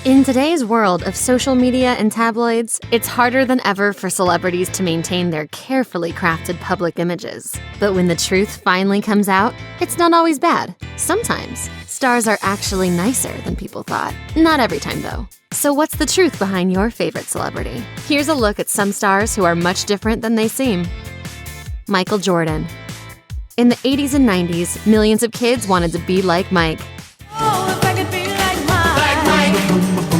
In today's world of social media and tabloids, it's harder than ever for celebrities to maintain their carefully crafted public images. But when the truth finally comes out, it's not always bad. Sometimes, stars are actually nicer than people thought. Not every time, though. So what's the truth behind your favorite celebrity? Here's a look at some stars who are much different than they seem. Michael Jordan. In the 80s and 90s, millions of kids wanted to be like Mike. Oh, if I could be like Mike.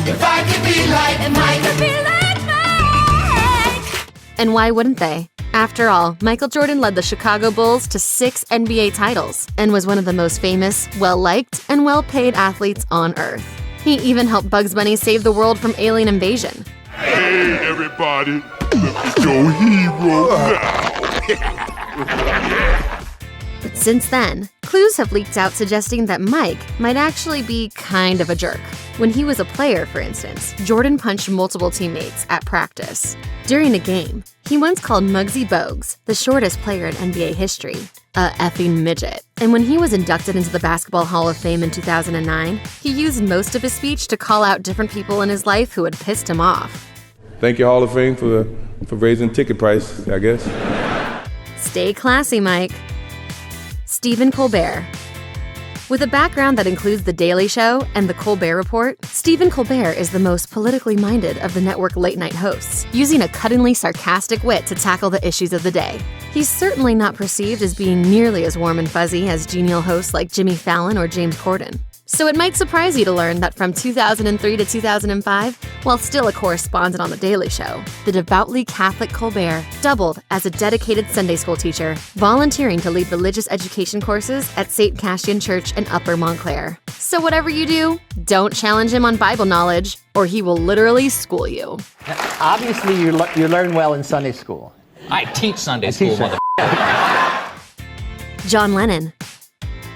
If I could be like Mike. Could be like Mike. And why wouldn't they? After all, Michael Jordan led the Chicago Bulls to 6 NBA titles and was one of the most famous, well-liked, and well-paid athletes on Earth. He even helped Bugs Bunny save the world from alien invasion. Hey, everybody, look at your hero now. But since then, clues have leaked out suggesting that Mike might actually be kind of a jerk. When he was a player, for instance, Jordan punched multiple teammates at practice. During a game, he once called Muggsy Bogues, the shortest player in NBA history, a effing midget. And when he was inducted into the Basketball Hall of Fame in 2009, he used most of his speech to call out different people in his life who had pissed him off. Thank you, Hall of Fame, for raising ticket price, I guess. Stay classy, Mike. Stephen Colbert. With a background that includes The Daily Show and The Colbert Report, Stephen Colbert is the most politically minded of the network late-night hosts, using a cuttingly sarcastic wit to tackle the issues of the day. He's certainly not perceived as being nearly as warm and fuzzy as genial hosts like Jimmy Fallon or James Corden. So it might surprise you to learn that from 2003 to 2005, while still a correspondent on The Daily Show, the devoutly Catholic Colbert doubled as a dedicated Sunday school teacher, volunteering to lead religious education courses at St. Cassian Church in Upper Montclair. So whatever you do, don't challenge him on Bible knowledge, or he will literally school you. Obviously, you learn well in Sunday school. I teach Sunday school, mother. John Lennon.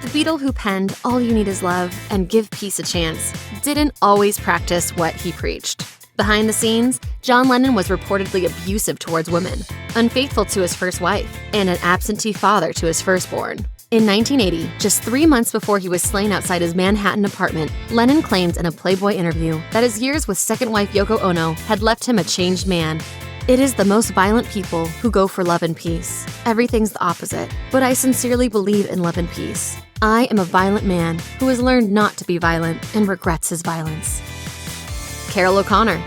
The Beatle who penned All You Need Is Love and Give Peace a Chance didn't always practice what he preached. Behind the scenes, John Lennon was reportedly abusive towards women, unfaithful to his first wife, and an absentee father to his firstborn. In 1980, just 3 months before he was slain outside his Manhattan apartment, Lennon claimed in a Playboy interview that his years with second wife Yoko Ono had left him a changed man. It is the most violent people who go for love and peace. Everything's the opposite, but I sincerely believe in love and peace. I am a violent man who has learned not to be violent and regrets his violence. Carroll O'Connor.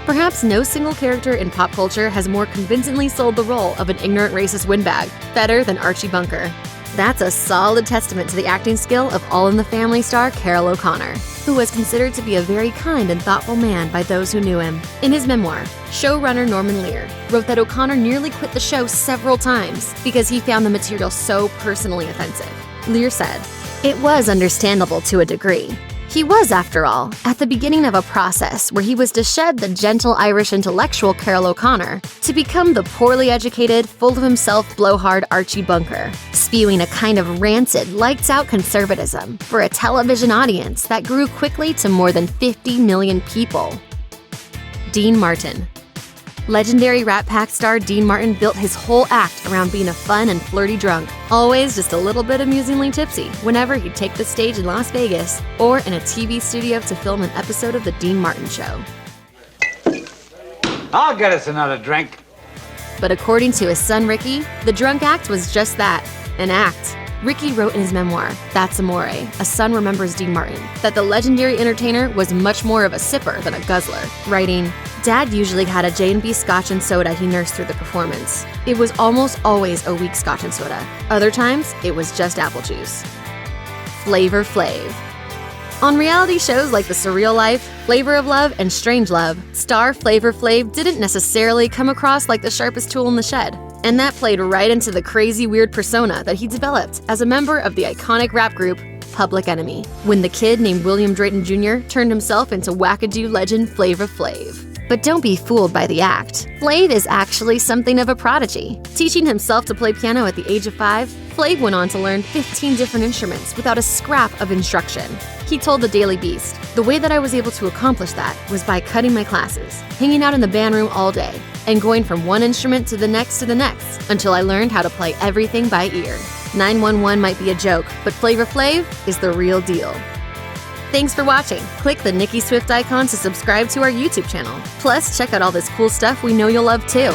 Perhaps no single character in pop culture has more convincingly sold the role of an ignorant racist windbag better than Archie Bunker. That's a solid testament to the acting skill of All in the Family star Carroll O'Connor, who was considered to be a very kind and thoughtful man by those who knew him. In his memoir, showrunner Norman Lear wrote that O'Connor nearly quit the show several times because he found the material so personally offensive. Lear said, "It was understandable to a degree. He was, after all, at the beginning of a process where he was to shed the gentle Irish intellectual Carroll O'Connor to become the poorly educated, full of himself blowhard Archie Bunker, spewing a kind of rancid, lights-out conservatism for a television audience that grew quickly to more than 50 million people." Dean Martin. Legendary Rat Pack star Dean Martin built his whole act around being a fun and flirty drunk, always just a little bit amusingly tipsy whenever he'd take the stage in Las Vegas or in a TV studio to film an episode of The Dean Martin Show. I'll get us another drink. But according to his son Ricky, the drunk act was just that, an act. Ricky wrote in his memoir, That's Amore, A Son Remembers Dean Martin, that the legendary entertainer was much more of a sipper than a guzzler, writing, "Dad usually had a J&B scotch and soda he nursed through the performance. It was almost always a weak scotch and soda. Other times, it was just apple juice." Flavor Flav. On reality shows like The Surreal Life, Flavor of Love, and Strange Love, star Flavor Flav didn't necessarily come across like the sharpest tool in the shed. And that played right into the crazy weird persona that he developed as a member of the iconic rap group Public Enemy, when the kid named William Drayton Jr. turned himself into wackadoo legend Flavor Flav. But don't be fooled by the act. Flav is actually something of a prodigy. Teaching himself to play piano at the age of 5, Flav went on to learn 15 different instruments without a scrap of instruction. He told the Daily Beast, "The way that I was able to accomplish that was by cutting my classes, hanging out in the band room all day, and going from one instrument to the next until I learned how to play everything by ear. 911 might be a joke, but Flavor Flav is the real deal." Thanks for watching. Click the Nicki Swift icon to subscribe to our YouTube channel. Plus, check out all this cool stuff we know you'll love too.